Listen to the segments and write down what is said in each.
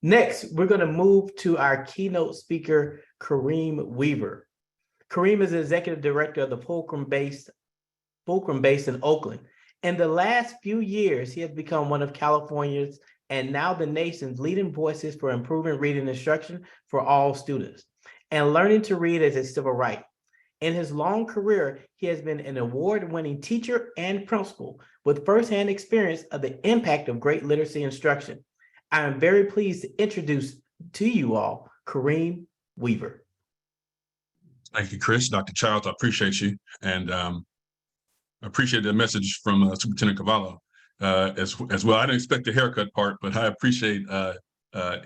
Next, we're going to move to our keynote speaker, Kareem Weaver. Kareem is the executive director of the Fulcrum based in Oakland. In the last few years, he has become one of California's and now the nation's leading voices for improving reading instruction for all students and learning to read as a civil right. In his long career, he has been an award-winning teacher and principal with firsthand experience of the impact of great literacy instruction. I am very pleased to introduce to you all Kareem Weaver. Thank you, Chris. Dr. Childs, I appreciate you. And I appreciate the message from Superintendent Cavallo as well. I didn't expect the haircut part, but I appreciate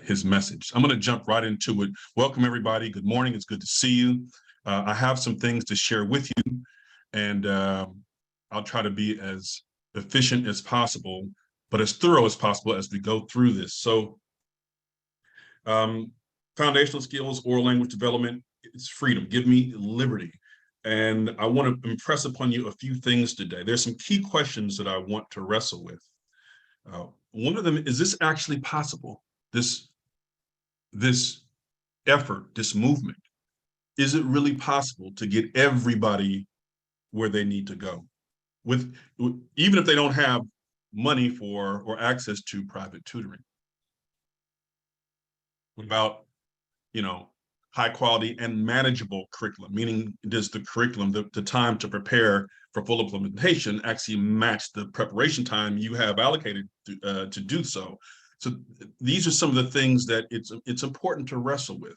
his message. I'm going to jump right into it. Welcome, everybody. Good morning. It's good to see you. I have some things to share with you, and I'll try to be as efficient as possible, but as thorough as possible as we go through this. So foundational skills, oral language development, it's freedom. Give me liberty. And I want to impress upon you a few things today. There's some key questions that I want to wrestle with. One of them, is this actually possible? This effort, this movement, is it really possible to get everybody where they need to go? Even if they don't have money for or access to private tutoring. What about, high quality and manageable curriculum, meaning does the curriculum, the time to prepare for full implementation actually match the preparation time you have allocated to do so? So these are some of the things that it's important to wrestle with.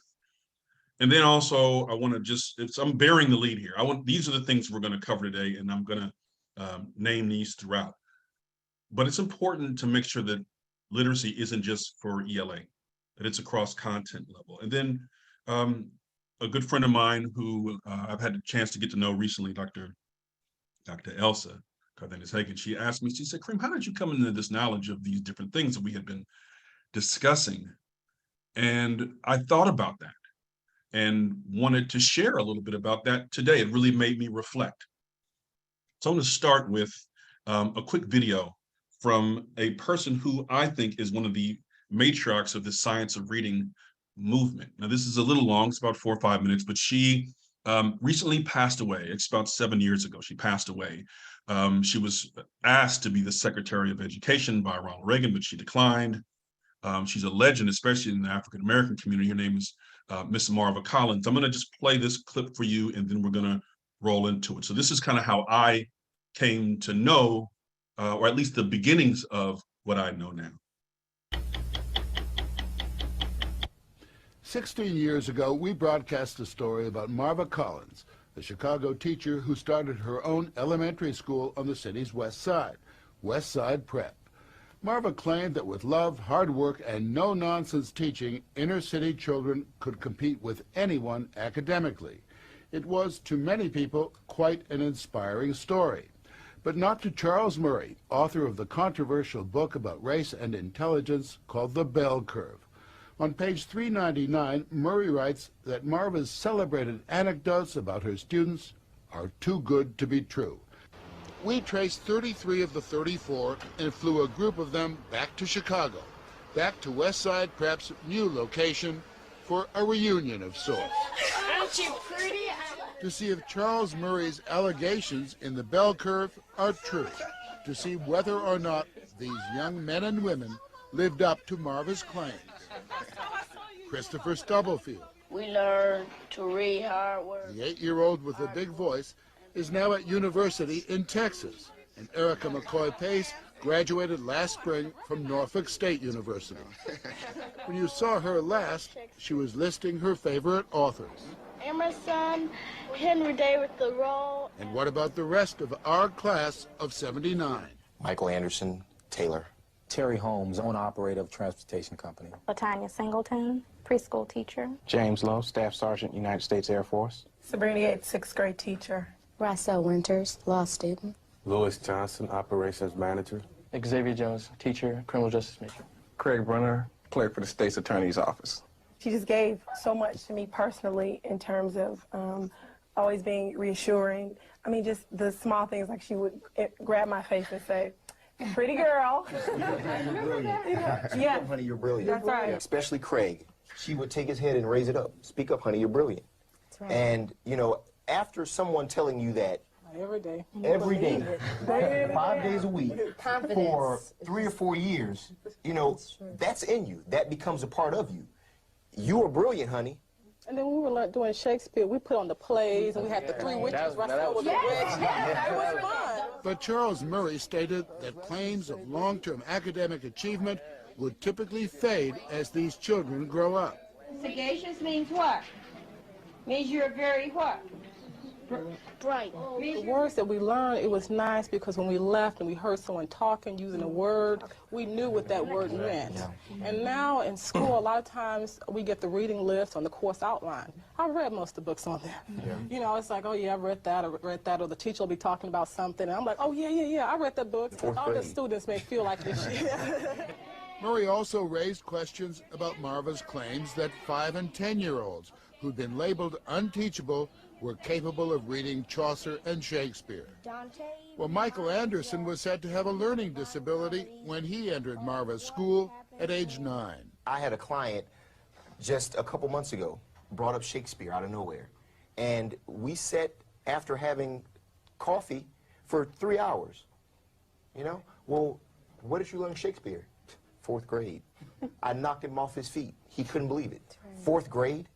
And then also I want to I'm bearing the lead here. These are the things we're going to cover today, and I'm going to name these throughout. But it's important to make sure that literacy isn't just for ELA, that it's across content level. And then a good friend of mine who I've had a chance to get to know recently, Dr. Elsa Cardenas-Hagen, she asked me, she said, Kareem, how did you come into this knowledge of these different things that we had been discussing? And I thought about that and wanted to share a little bit about that today. It really made me reflect. So I'm going to start with a quick video from a person who I think is one of the matriarchs of the science of reading movement. Now, this is a little long, it's about 4 or 5 minutes, but she recently passed away. It's about 7 years ago, she passed away. She was asked to be the Secretary of Education by Ronald Reagan, but she declined. She's a legend, especially in the African-American community. Her name is Miss Marva Collins. I'm gonna just play this clip for you, and then we're gonna roll into it. So this is kind of how I came to know, or at least the beginnings of what I know now. 16 years ago, we broadcast a story about Marva Collins, a Chicago teacher who started her own elementary school on the city's west side, West Side Prep. Marva claimed that with love, hard work, and no-nonsense teaching, inner-city children could compete with anyone academically. It was, to many people, quite an inspiring story. But not to Charles Murray, author of the controversial book about race and intelligence called The Bell Curve. On page 399, Murray writes that Marva's celebrated anecdotes about her students are too good to be true. We traced 33 of the 34 and flew a group of them back to Chicago, back to West Side Prep's new location for a reunion of sorts. Aren't you pretty? To see if Charles Murray's allegations in the Bell Curve are true, to see whether or not these young men and women lived up to Marva's claims. Christopher Stubblefield, We learned to read hard work. the 8-year-old with a big voice, is now at university in Texas. And Erica McCoy Pace graduated last spring from Norfolk State University. When you saw her last, she was listing her favorite authors. Emerson, Henry David Thoreau. And what about the rest of our class of 79? Michael Anderson, Taylor. Terry Holmes, owner-operator of transportation company. LaTanya Singleton, preschool teacher. James Lowe, Staff Sergeant, United States Air Force. Sabrina Yates, 6th grade teacher. Rysel Winters, law student. Louis Johnson, operations manager. Xavier Jones, teacher, criminal justice major. Craig Brunner, clerk for the state's attorney's office. She just gave so much to me personally in terms of always being reassuring. I mean, just the small things, like she would grab my face and say, Pretty girl. Speak up, honey, you're brilliant. That's right. Especially Craig. She would take his head and raise it up. Speak up, honey, you're brilliant. That's right. And, you know, after someone telling you that Every day. every day, Baby. 5 days a week, Confidence. for 3 or 4 years, you know, that's in you. That becomes a part of you. You are brilliant, honey. And then when we were doing Shakespeare, we put on the plays, and we had the three witches wrestling with the witch. Yeah, it was fun. But Charles Murray stated that claims of long-term academic achievement would typically fade as these children grow up. Sagacious means what? Means you're very what? Bright. The words that we learned, it was nice because when we left and we heard someone talking, using a word, we knew what that word meant. And now in school, a lot of times we get the reading list on the course outline. I read most of the books on there. You know, it's like, oh yeah, I read that, or the teacher will be talking about something, and I'm like, oh yeah, I read that book. All the students may feel like this. Murray also raised questions about Marva's claims that 5- and 10-year-olds who'd been labeled unteachable were capable of reading Chaucer and Shakespeare. Well, Michael Anderson was said to have a learning disability when he entered Marva's school at age 9. I had a client just a couple months ago, brought up Shakespeare out of nowhere. And we sat after having coffee for 3 hours. You know? Well, where did you learn Shakespeare? 4th grade. I knocked him off his feet. He couldn't believe it. 4th grade?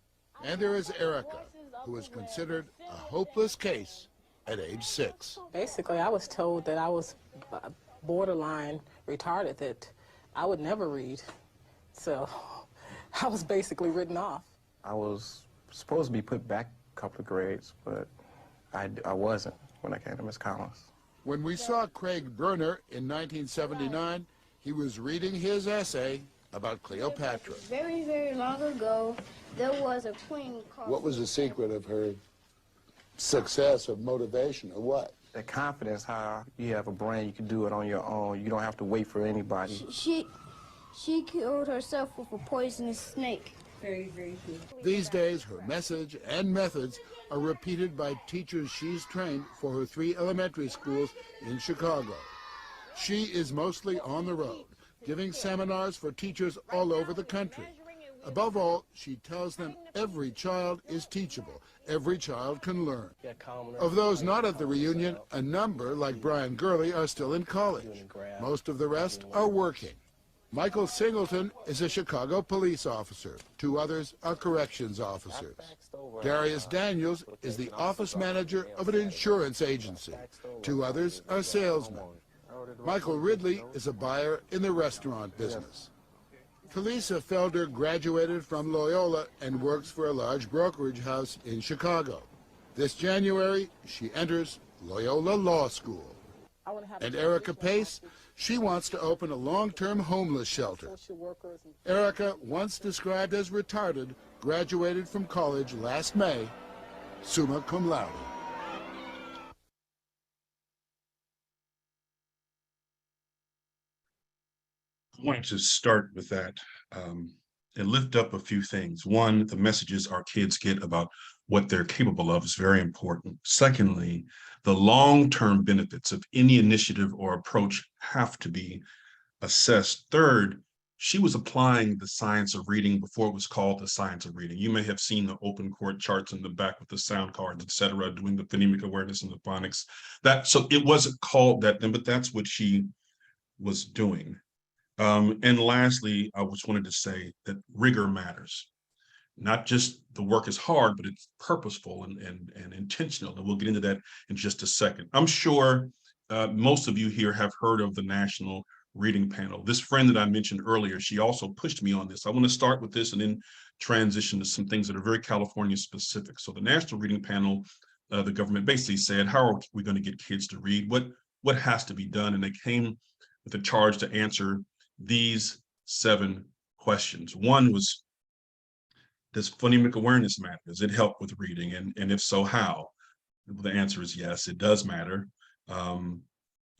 And there is Erica, who was considered a hopeless case at age 6. Basically, I was told that I was borderline retarded, that I would never read. So I was basically written off. I was supposed to be put back a couple of grades, but I wasn't when I came to Miss Collins. When we saw Craig Berner in 1979, he was reading his essay about Cleopatra. Very, very long ago, there was a queen called... What was the secret of her success or motivation, or what? That confidence, how you have a brain, you can do it on your own. You don't have to wait for anybody. She killed herself with a poisonous snake. Very, very good. These days, her message and methods are repeated by teachers she's trained for her 3 elementary schools in Chicago. She is mostly on the road, giving seminars for teachers all over the country. Above all, she tells them every child is teachable. Every child can learn. Of those not at the reunion, a number, like Brian Gurley, are still in college. Most of the rest are working. Michael Singleton is a Chicago police officer. 2 others are corrections officers. Darius Daniels is the office manager of an insurance agency. 2 others are salesmen. Michael Ridley is a buyer in the restaurant business. Felisa Felder graduated from Loyola and works for a large brokerage house in Chicago. This January, she enters Loyola Law School. And Erica Pace, she wants to open a long-term homeless shelter. Erica, once described as retarded, graduated from college last May, summa cum laude. I wanted to start with that and lift up a few things. One, the messages our kids get about what they're capable of is very important. Secondly, the long-term benefits of any initiative or approach have to be assessed. Third, she was applying the science of reading before it was called the science of reading. You may have seen the open chord charts in the back with the sound cards, et cetera, doing the phonemic awareness and the phonics. So it wasn't called that then, but that's what she was doing. And lastly, I just wanted to say that rigor matters. Not just the work is hard, but it's purposeful and intentional. And we'll get into that in just a second. I'm sure most of you here have heard of the National Reading Panel. This friend that I mentioned earlier, she also pushed me on this. I want to start with this and then transition to some things that are very California specific. So the National Reading Panel, the government basically said, how are we going to get kids to read? What has to be done? And they came with a charge to answer these 7 questions. One was, does phonemic awareness matter? Does it help with reading? And if so, how? The answer is yes, it does matter. And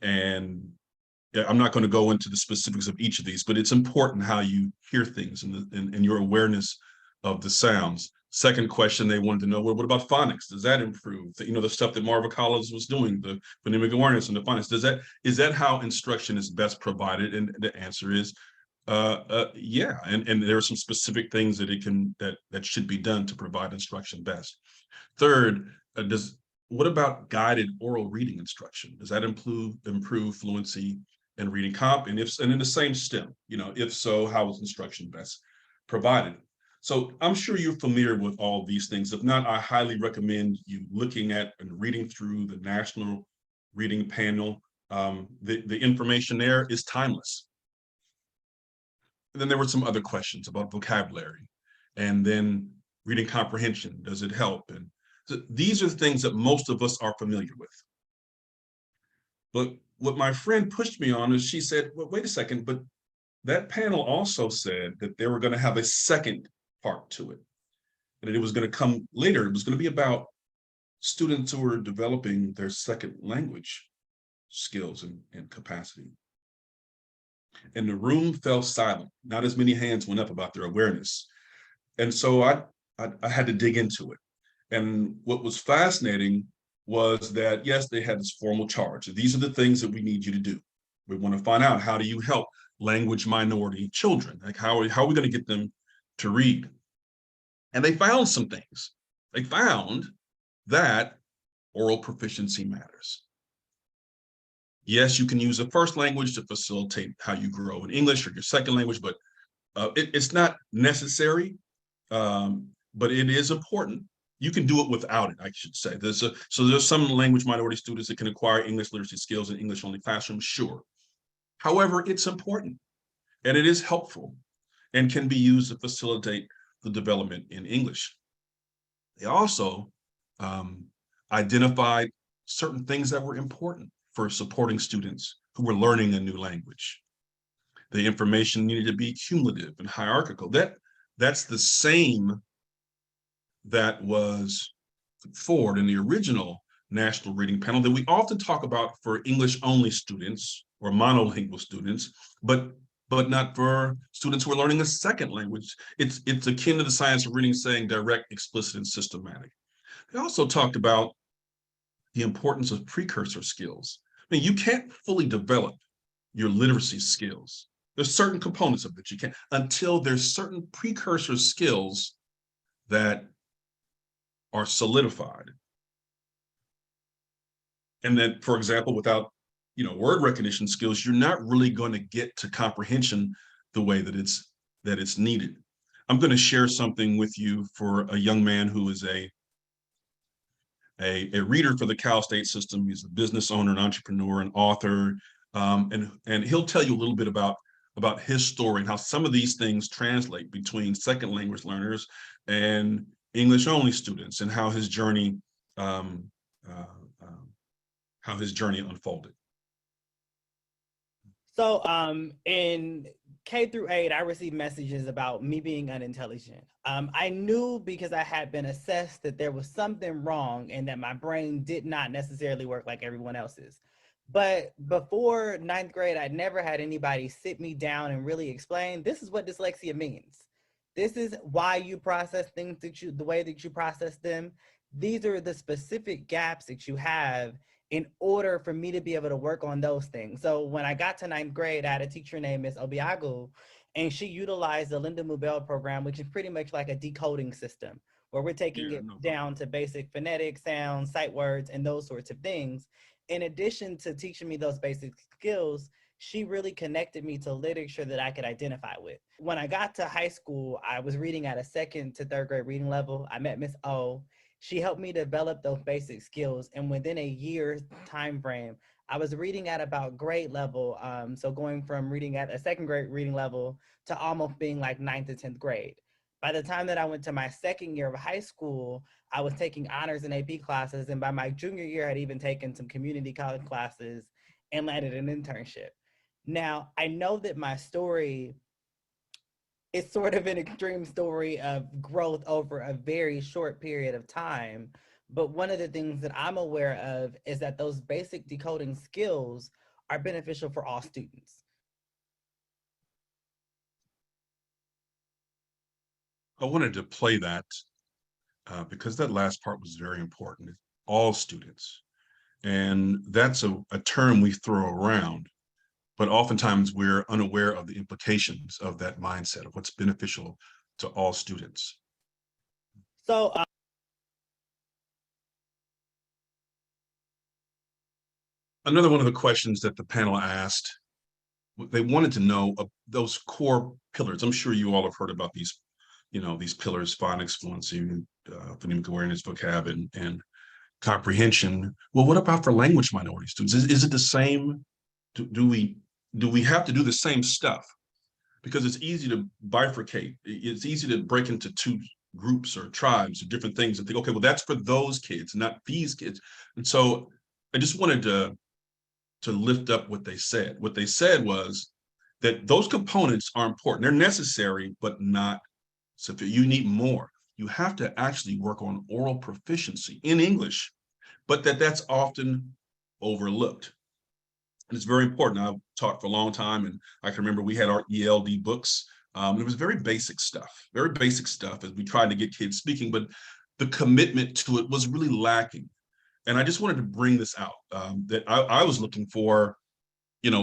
I'm not going to go into the specifics of each of these, but it's important how you hear things and your awareness of the sounds. Second question, they wanted to know, well, what about phonics? Does that improve? You know, the stuff that Marva Collins was doing, the phonemic awareness and the phonics, is that how instruction is best provided? And the answer is, yeah. And there are some specific things that should be done to provide instruction best. Third, what about guided oral reading instruction? Does that improve fluency and reading comp? And in the same STEM, you know, if so, how is instruction best provided? So I'm sure you're familiar with all these things. If not, I highly recommend you looking at and reading through the National Reading Panel. The information there is timeless. And then there were some other questions about vocabulary, and then reading comprehension. Does it help? And so these are things that most of us are familiar with. But what my friend pushed me on is she said, well, wait a second, but that panel also said that they were going to have a second part to it, and it was going to come later. It was going to be about students who are developing their second language skills and capacity. And the room fell silent. Not as many hands went up about their awareness. And so I had to dig into it. And what was fascinating was that, yes, they had this formal charge. These are the things that we need you to do. We want to find out, how do you help language minority children? Like, how are we going to get them to read? And they found some things. They found that oral proficiency matters. Yes, you can use a first language to facilitate how you grow in English or your second language, but it's not necessary, but it is important. You can do it without it, I should say. So there's some language minority students that can acquire English literacy skills in English-only classrooms, sure. However, it's important, and it is helpful, and can be used to facilitate the development in English. They also identified certain things that were important for supporting students who were learning a new language. The information needed to be cumulative and hierarchical. That's the same that was put forward in the original National Reading Panel that we often talk about for English-only students or monolingual students, but not for students who are learning a second language. It's akin to the science of reading saying direct, explicit, and systematic. They also talked about the importance of precursor skills. I mean, you can't fully develop your literacy skills. There's certain components of it you can't, until there's certain precursor skills that are solidified. And then, for example, without word recognition skills, you're not really going to get to comprehension the way that it's needed. I'm going to share something with you for a young man who is a reader for the Cal State system. He's a business owner, an entrepreneur, an author, and he'll tell you a little bit about his story and how some of these things translate between second language learners and English-only students, and how his journey unfolded. So in K through 8, I received messages about me being unintelligent. I knew, because I had been assessed, that there was something wrong and that my brain did not necessarily work like everyone else's. But before 9th grade, I'd never had anybody sit me down and really explain, this is what dyslexia means. This is why you process things the way that you process them. These are the specific gaps that you have in order for me to be able to work on those things. So when I got to 9th grade, I had a teacher named Miss Obiagu, and she utilized the Linda Mubel program, which is pretty much like a decoding system, where we're taking it down to basic phonetic sounds, sight words, and those sorts of things. In addition to teaching me those basic skills, she really connected me to literature that I could identify with. When I got to high school, I was reading at a 2nd to 3rd grade reading level. I met Miss O. She helped me develop those basic skills, and within a year's time frame, I was reading at about grade level. So going from reading at a 2nd grade reading level to almost being like 9th to 10th grade. By the time that I went to my 2nd year of high school, I was taking honors and AP classes, and by my junior year, I had even taken some community college classes and landed an internship. Now, I know that my story is sort of an extreme story of growth over a very short period of time. But one of the things that I'm aware of is that those basic decoding skills are beneficial for all students. I wanted to play that because that last part was very important. All students. And that's a term we throw around, but oftentimes we're unaware of the implications of that mindset, of what's beneficial to all students. So, another one of the questions that the panel asked, they wanted to know those core pillars. I'm sure you all have heard about these, these pillars: phonics, fluency, phonemic awareness, vocab, and comprehension. Well, what about for language minority students? Is it the same? Do we have to do the same stuff? Because it's easy to bifurcate. It's easy to break into two groups or tribes or different things and think, okay, well, that's for those kids, not these kids. And so I just wanted to lift up what they said. What they said was that those components are important. They're necessary, but not sufficient. You need more. You have to actually work on oral proficiency in English, but that's often overlooked. And it's very important. I've taught for a long time, and I can remember we had our ELD books. It was very basic stuff as we tried to get kids speaking, but the commitment to it was really lacking. And I just wanted to bring this out, that I was looking for,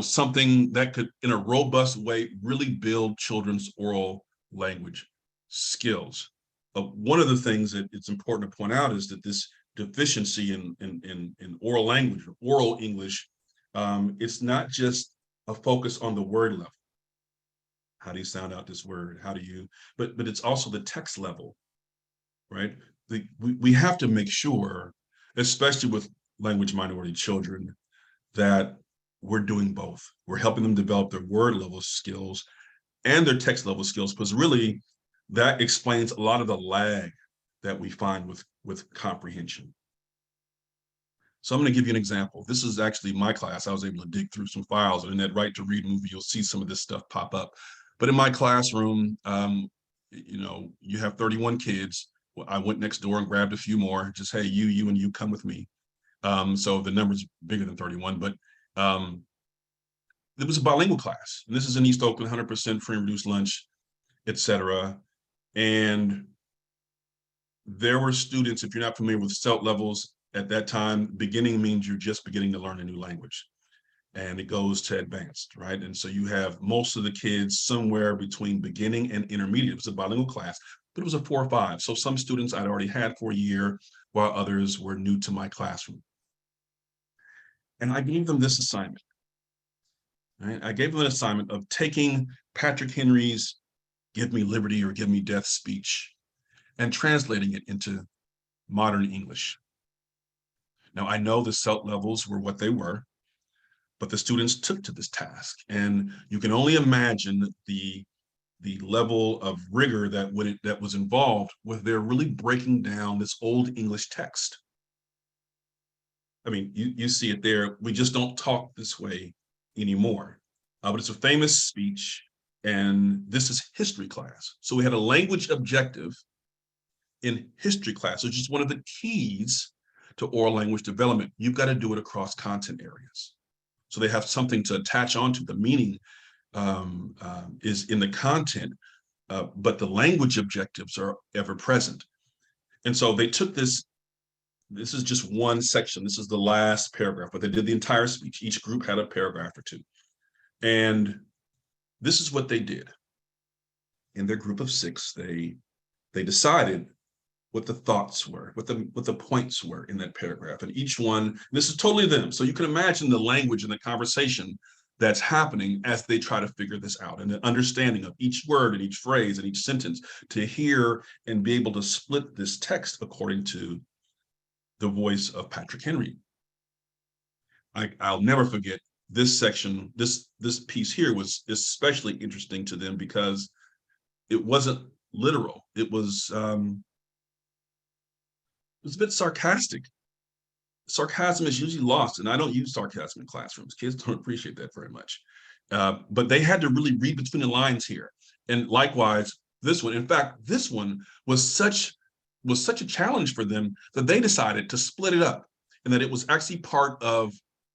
something that could, in a robust way, really build children's oral language skills. One of the things that it's important to point out is that this deficiency in oral language, or oral English, it's not just a focus on the word level. How do you sound out this word? But it's also the text level, right? We have to make sure, especially with language minority children, that we're doing both. We're helping them develop their word level skills and their text level skills, because really that explains a lot of the lag that we find with comprehension. So I'm going to give you an example. This is actually my class. I was able to dig through some files, and in that Right to Read movie, you'll see some of this stuff pop up. But in my classroom, you have 31 kids. I went next door and grabbed a few more. Just, hey, you and you come with me. So the number's bigger than 31, but it was a bilingual class. And this is in East Oakland, 100% free and reduced lunch, etc. And there were students, if you're not familiar with SELT levels, at that time, beginning means you're just beginning to learn a new language. And it goes to advanced, right? And so you have most of the kids somewhere between beginning and intermediate. It was a bilingual class, but it was a 4 or 5. So some students I'd already had for a year, while others were new to my classroom. And I gave them this assignment, right? I gave them an assignment of taking Patrick Henry's "Give me liberty or give me death" speech and translating it into modern English. Now, I know the SELT levels were what they were, but the students took to this task. And you can only imagine the level of rigor that was involved with their really breaking down this old English text. I mean, you see it there. We just don't talk this way anymore. But it's a famous speech, and this is history class. So we had a language objective in history class, which is one of the keys to oral language development. You've got to do it across content areas. So they have something to attach onto. The meaning is in the content, but the language objectives are ever present. And so they took this is just one section. This is the last paragraph, but they did the entire speech. Each group had a paragraph or two. And this is what they did. In their group of 6, they decided what the thoughts were, what the points were in that paragraph. And each one, this is totally them. So you can imagine the language and the conversation that's happening as they try to figure this out, and the understanding of each word and each phrase and each sentence to hear and be able to split this text according to the voice of Patrick Henry. I'll never forget this section. This piece here was especially interesting to them because it wasn't literal. It was a bit sarcastic. Sarcasm is usually lost, and I don't use sarcasm in classrooms. Kids don't appreciate that very much. But they had to really read between the lines here. And likewise, this one, in fact, this one was such a challenge for them that they decided to split it up, and that it was actually part of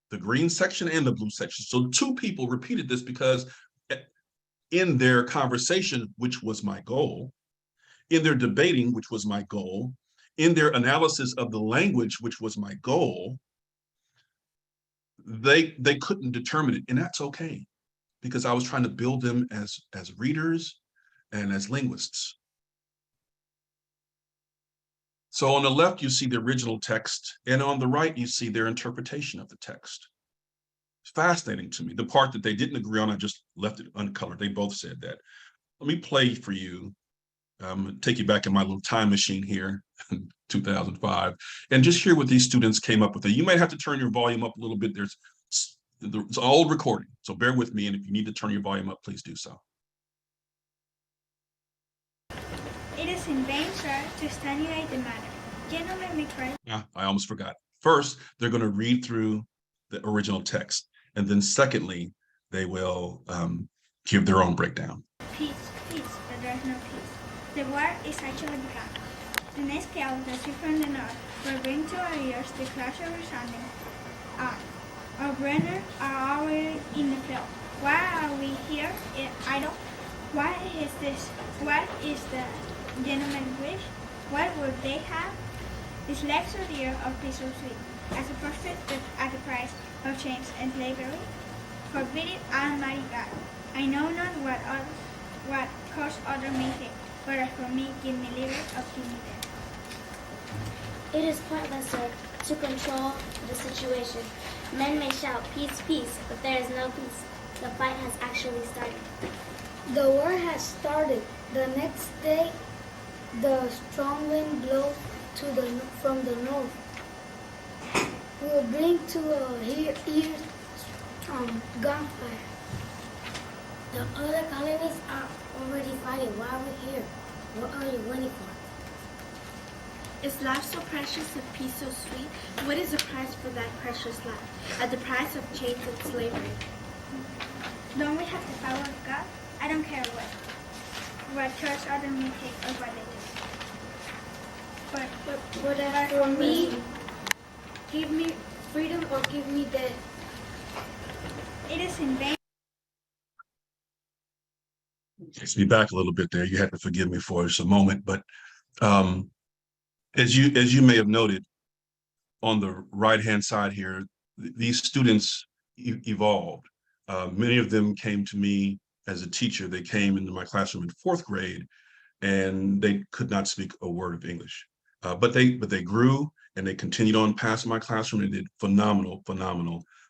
the green section and the blue section. So 2 people repeated this because in their conversation, which was my goal, in their debating, which was my goal, in their analysis of the language, which was my goal, they couldn't determine it, and that's okay, because I was trying to build them as readers and as linguists. So on the left, you see the original text, and on the right, you see their interpretation of the text. It's fascinating to me. The part that they didn't agree on, I just left it uncolored. They both said that. Let me play for you, take you back in my little time machine here in 2005, and just hear what these students came up with. You might have to turn your volume up a little bit. It's an old recording, so bear with me, and if you need to turn your volume up, please do so. It is in vain, sir, to stimulate the matter. Gentlemen may try. I almost forgot. First, they're going to read through the original text, and then secondly, they will give their own breakdown. Peace, but there's no peace. The war is actually begun. The next gale that sweep from the north will bring to our ears the clash of resounding arms. Our brethren are already in the field. Why are we here idle? What is the gentleman's wish? What would they have? This legs or dear of peace or sweet, as a prospect at the price of chains and slavery? Forbid it, Almighty God. I know not what course other may take, but as for me, give me liberty or give me death. It is pointless, sir, to control the situation. Men may shout, peace, peace, but there is no peace. The fight has actually started. The war has started. The next day, the strong wind blows from the north. Will bring to ears gunfire. The other colonies are already fighting. Why are we here? What are you waiting for? Is life so precious and peace so sweet? What is the price for that precious life? At the price of chains and slavery. Don't we have the power of God? I don't care what course others may take or what they do. But for me, give me freedom or give me death. It is in vain. Takes me back a little bit there. You have to forgive me for just a moment, but as you may have noted on the right-hand side here, these students evolved. Many of them came to me as a teacher. They came into my classroom in 4th grade, and they could not speak a word of English. But they grew, and they continued on past my classroom and did phenomenal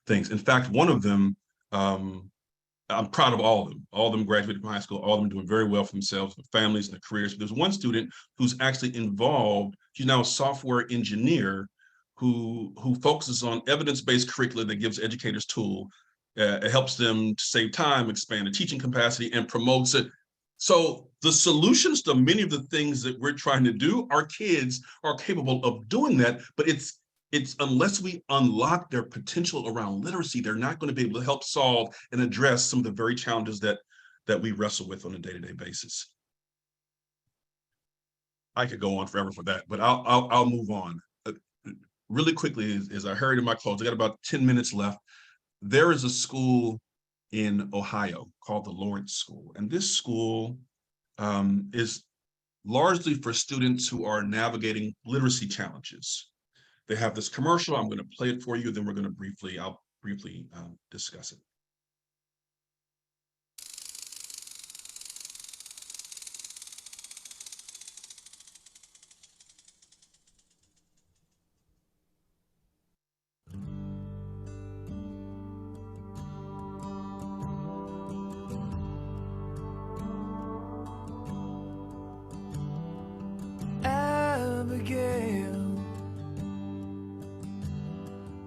things. In fact, one of them, I'm proud of all of them. All of them graduated from high school, all of them doing very well for themselves, their families, and their careers. There's one student who's actually involved. She's now a software engineer who focuses on evidence-based curricula that gives educators tools. It helps them to save time, expand the teaching capacity, and promotes it. So the solutions to many of the things that we're trying to do, our kids are capable of doing that, but it's unless we unlock their potential around literacy, they're not going to be able to help solve and address some of the very challenges that we wrestle with on a day-to-day basis. I could go on forever for that, but I'll move on. Really quickly, as I hurried in my close, I got about 10 minutes left. There is a school in Ohio called the Lawrence School, and this school is largely for students who are navigating literacy challenges. They have this commercial. I'm going to play it for you, then I'll briefly discuss it.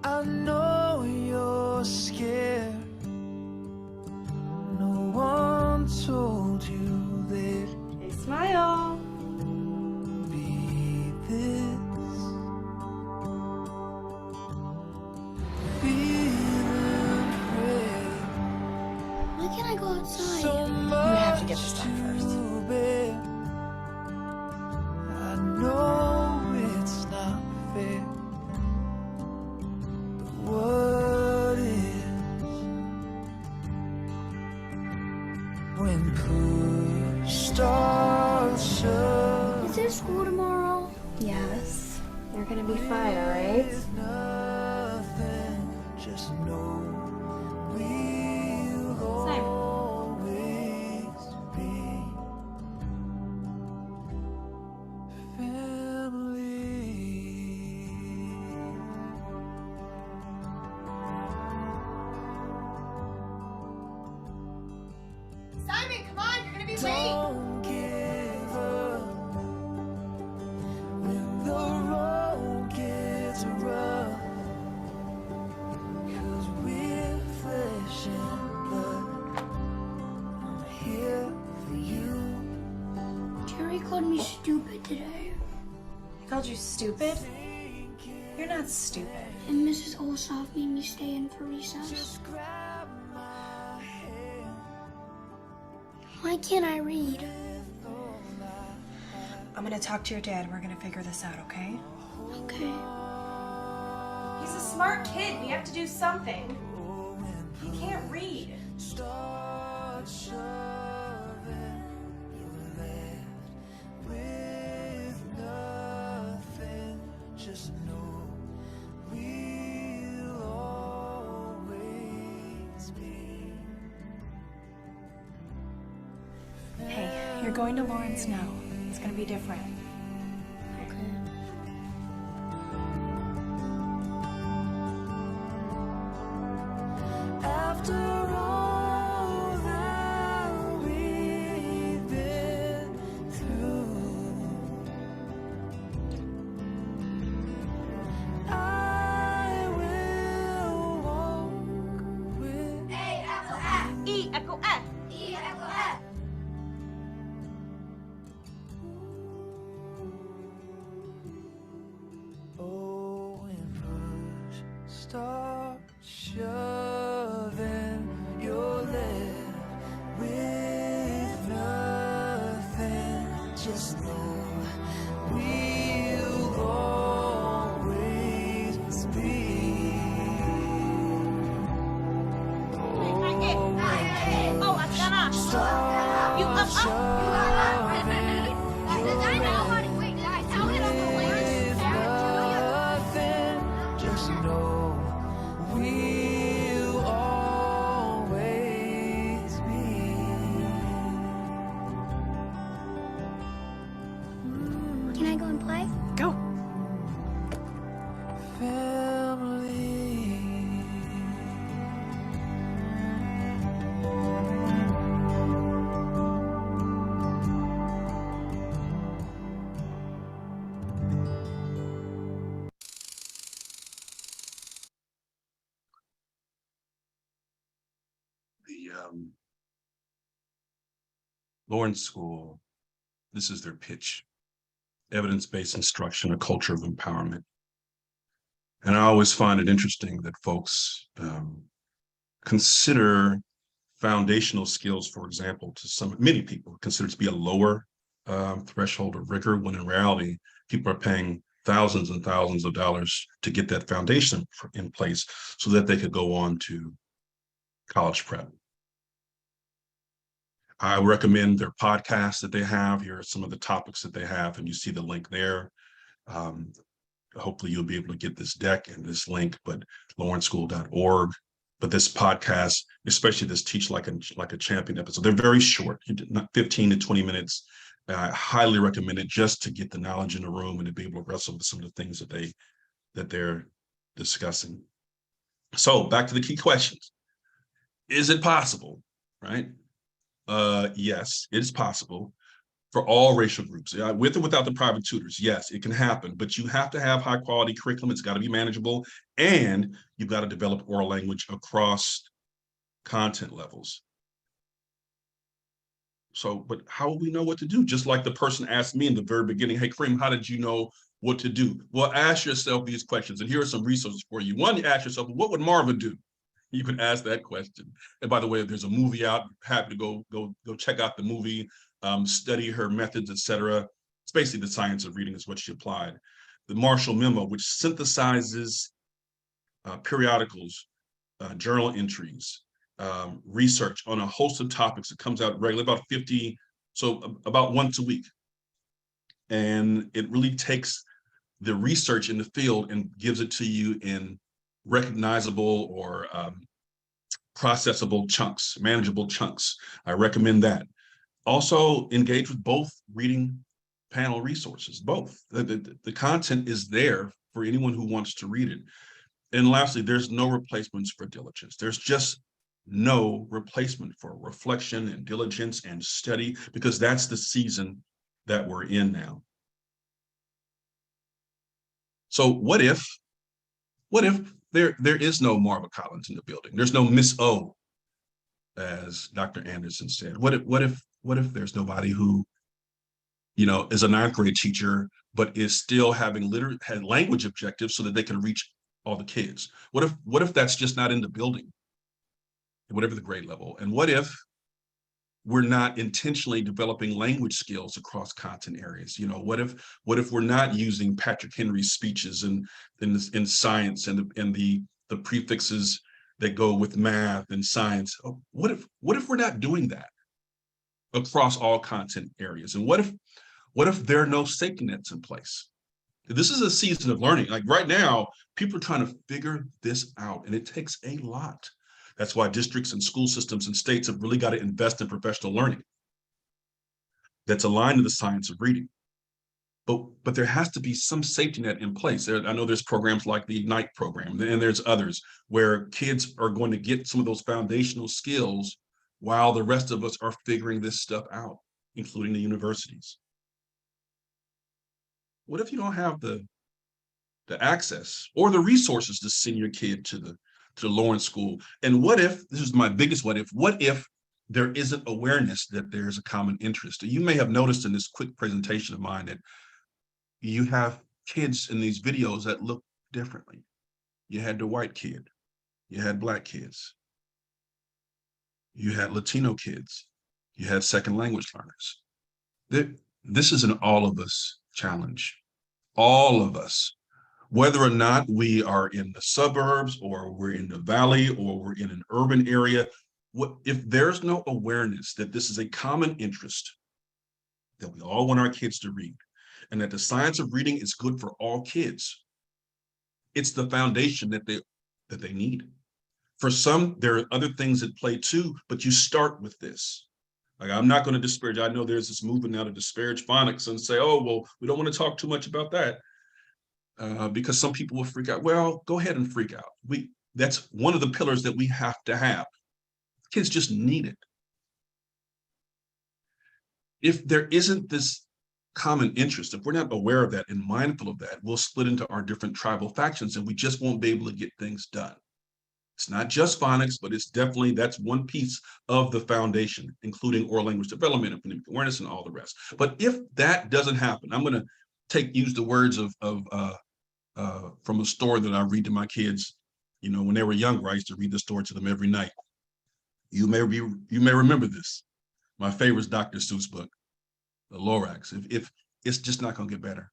I know you're scared. No one told you that. Hey, smile. Be this. Feeling afraid. Why can't I go outside? So You have to get this done first. I know it's not fair. What is when push starts? Is there school tomorrow? Yes. You're gonna be fine, all right? Just know we'll always be Simon, come on, you're gonna be late. Don't give up when the road gets rough, 'cause we're flesh and blood. I'm here for you. Jerry called me stupid today. He called you stupid? You're not stupid. And Mrs. Olshoff made me stay in for recess. Why can't I read? I'm gonna talk to your dad and we're gonna figure this out, okay? Okay. He's a smart kid. We have to do something. He can't read. Start shoving, you're left with nothing. Just know we'll always be. Hey, you're going to Lawrence now. It's gonna be different. After all that we've been through, I will walk with E echo F. E echo F. Oh, when push starts shoving, you're left with nothing. Just know we'll always be. You up. Just know we'll always be. Can I go and play? Go. The Lawrence School, this is their pitch: evidence-based instruction, a culture of empowerment. And I always find it interesting that folks consider foundational skills, for example, many people consider to be a lower threshold of rigor, when in reality, people are paying thousands and thousands of dollars to get that foundation in place so that they could go on to college prep. I recommend their podcasts that they have. Here are some of the topics that they have, and you see the link there. Hopefully you'll be able to get this deck and this link, but lawrenceschool.org. But this podcast, especially this Teach Like a Champion episode, they're very short, not 15 to 20 minutes. I highly recommend it just to get the knowledge in the room and to be able to wrestle with some of the things that they're discussing. So back to the key questions. Is it possible, right? Yes, it is possible for all racial groups, with or without the private tutors. Yes, it can happen, but you have to have high quality curriculum. It's got to be manageable, and you've got to develop oral language across content levels. So, but how will we know what to do? Just like the person asked me in the very beginning, hey, Kareem, how did you know what to do? Well, ask yourself these questions, and here are some resources for you. One, you ask yourself, what would Marva do? You can ask that question. And by the way, there's a movie out, happy to go check out the movie, study her methods, etc. It's basically the science of reading is what she applied. The Marshall Memo, which synthesizes periodicals, journal entries, research on a host of topics. It comes out regularly, about 50, so about once a week. And it really takes the research in the field and gives it to you in recognizable or processable chunks, manageable chunks. I recommend that. Also engage with both reading panel resources, both. The content is there for anyone who wants to read it. And lastly, there's no replacements for diligence. There's just no replacement for reflection and diligence and study, because that's the season that we're in now. So what if there is no Marva Collins in the building? There's no Miss O, as Dr. Anderson said. What if there's nobody who, you know, is a 9th grade teacher, but is still having had language objectives so that they can reach all the kids? What if that's just not in the building, whatever the grade level? And what if we're not intentionally developing language skills across content areas? You know, what if we're not using Patrick Henry's speeches in science and the prefixes that go with math and science? What if we're not doing that across all content areas? And what if there are no safety nets in place? This is a season of learning. Like right now, people are trying to figure this out, and it takes a lot. That's why districts and school systems and states have really got to invest in professional learning that's aligned to the science of reading. But there has to be some safety net in place. I know there's programs like the Ignite program, and there's others where kids are going to get some of those foundational skills while the rest of us are figuring this stuff out, including the universities. What if you don't have the access or the resources to send your kid to the Lawrence School? And what if, this is my biggest what if there isn't awareness that there's a common interest? You may have noticed in this quick presentation of mine that you have kids in these videos that look differently. You had the white kid, you had Black kids, you had Latino kids, you had second language learners. This is an all of us challenge. All of us, whether or not we are in the suburbs or we're in the valley or we're in an urban area, if there's no awareness that this is a common interest, that we all want our kids to read, and that the science of reading is good for all kids, it's the foundation that they need. For some, there are other things at play too, but you start with this. Like, I'm not going to disparage. I know there's this movement now to disparage phonics and say, oh, well, we don't want to talk too much about that because some people will freak out. Well, go ahead and freak out. That's one of the pillars that we have to have. Kids just need it. If there isn't this common interest, if we're not aware of that and mindful of that, we'll split into our different tribal factions and we just won't be able to get things done. It's not just phonics, but it's definitely, that's one piece of the foundation, including oral language development and phonemic awareness and all the rest. But if that doesn't happen, I'm going to use the words from a story that I read to my kids. You know, when they were younger, I used to read the story to them every night. You may remember this. My favorite is Dr. Seuss book, The Lorax. If it's just not going to get better.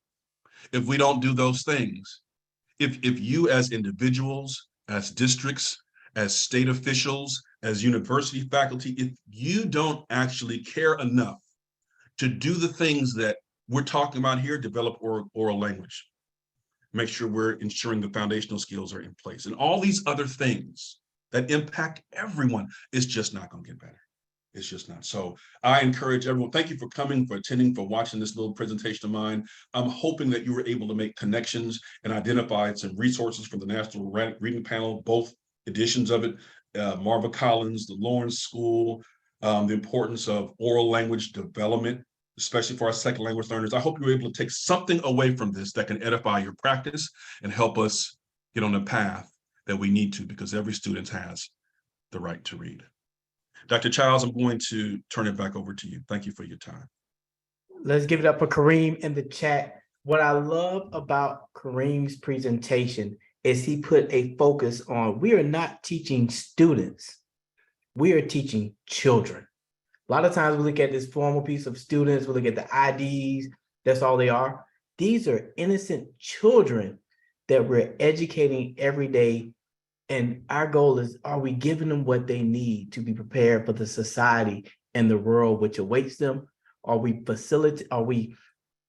If we don't do those things, if you as individuals, as districts, as state officials, as university faculty, if you don't actually care enough to do the things that we're talking about here, develop oral language, make sure we're ensuring the foundational skills are in place, and all these other things that impact everyone, it's just not going to get better. It's just not. So I encourage everyone, thank you for coming, for attending, for watching this little presentation of mine. I'm hoping that you were able to make connections and identify some resources from the National Reading Panel, both editions of it, Marva Collins, the Lawrence School, the importance of oral language development, especially for our second language learners. I hope you were able to take something away from this that can edify your practice and help us get on the path that we need to, because every student has the right to read. Dr. Childs, I'm going to turn it back over to you. Thank you for your time. Let's give it up for Kareem in the chat. What I love about Kareem's presentation is he put a focus on, we are not teaching students, we are teaching children. A lot of times we look at this formal piece of students, we look at the IDs, that's all they are. These are innocent children that we're educating every day. And our goal is, are we giving them what they need to be prepared for the society and the world which awaits them? Are we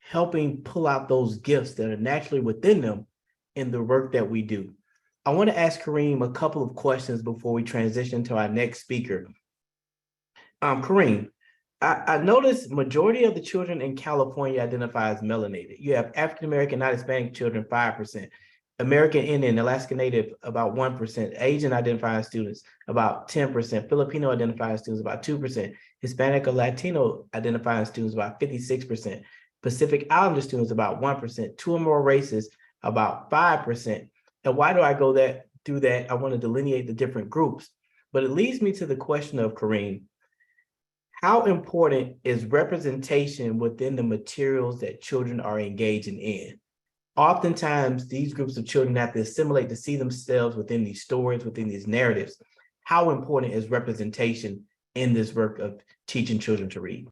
helping pull out those gifts that are naturally within them in the work that we do. I want to ask Kareem a couple of questions before we transition to our next speaker. Kareem, I noticed majority of the children in California identify as melanated. You have African-American, not Hispanic children, 5%. American Indian, Alaska Native, about 1%. Asian identifying students, about 10%. Filipino identifying students, about 2%. Hispanic or Latino identifying students, about 56%. Pacific Islander students, about 1%. Two or more races, about 5%. And why do I go through that? I want to delineate the different groups. But it leads me to the question of, Kareem, how important is representation within the materials that children are engaging in? Oftentimes, these groups of children have to assimilate to see themselves within these stories, within these narratives. How important is representation in this work of teaching children to read?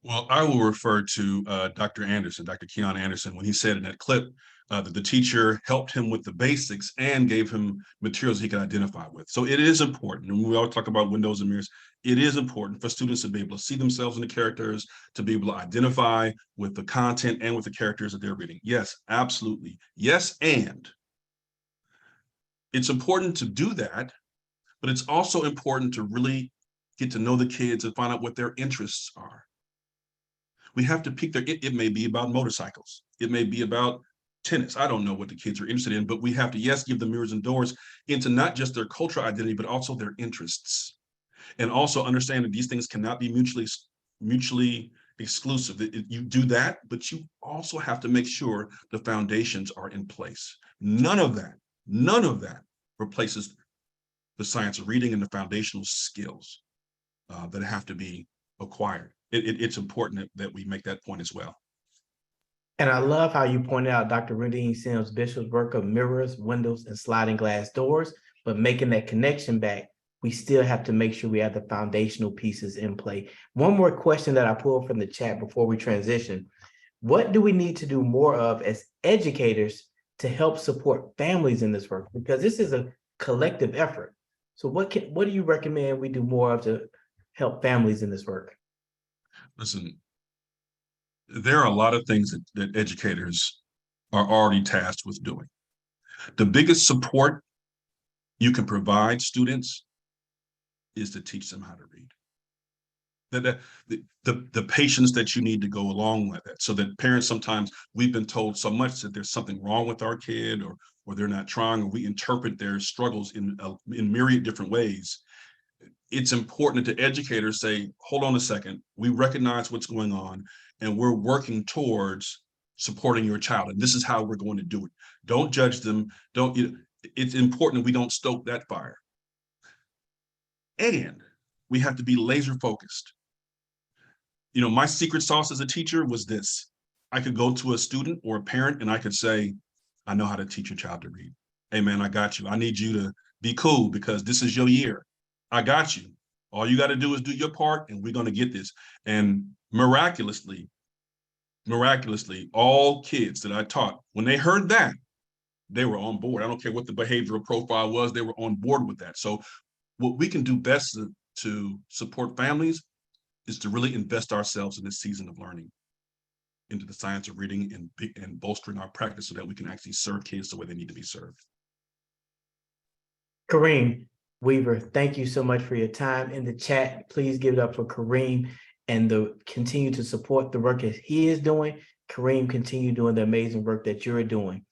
Well, I will refer to Dr. Anderson, Dr. Keon Anderson, when he said in that clip that the teacher helped him with the basics and gave him materials he could identify with. So it is important, and we all talk about windows and mirrors. It is important for students to be able to see themselves in the characters, to be able to identify with the content and with the characters that they're reading. Yes, absolutely. Yes, and it's important to do that, but it's also important to really get to know the kids and find out what their interests are. We have to pick it may be about motorcycles. It may be about tennis. I don't know what the kids are interested in, but we have to, yes, give them mirrors and doors into not just their cultural identity, but also their interests. And also understand that these things cannot be mutually exclusive. You do that, but you also have to make sure the foundations are in place. None of that replaces the science of reading and the foundational skills that have to be acquired. It's important that we make that point as well. And I love how you pointed out Dr. Rudine Sims Bishop's work of mirrors, windows, and sliding glass doors, but making that connection back, we still have to make sure we have the foundational pieces in play. One more question that I pulled from the chat before we transition. What do we need to do more of as educators to help support families in this work? Because this is a collective effort. So what do you recommend we do more of to help families in this work? Listen, there are a lot of things that educators are already tasked with doing. The biggest support you can provide students is to teach them how to read. The patience that you need to go along with it, so that parents, sometimes we've been told so much that there's something wrong with our kid, or they're not trying, or we interpret their struggles in myriad different ways. It's important that educators say, hold on a second, we recognize what's going on, and we're working towards supporting your child, and this is how we're going to do it. Don't judge them. It's important we don't stoke that fire. And we have to be laser focused. You know, my secret sauce as a teacher was this. I could go to a student or a parent and I could say, I know how to teach your child to read. Hey man, I got you. I need you to be cool because this is your year. I got you. All you got to do is do your part and we're going to get this. And miraculously, all kids that I taught, when they heard that, they were on board. I don't care what the behavioral profile was, they were on board with that. So what we can do best to support families is to really invest ourselves in this season of learning into the science of reading and bolstering our practice so that we can actually serve kids the way they need to be served. Kareem Weaver, thank you so much for your time in the chat. Please give it up for Kareem and continue to support the work that he is doing. Kareem, continue doing the amazing work that you're doing.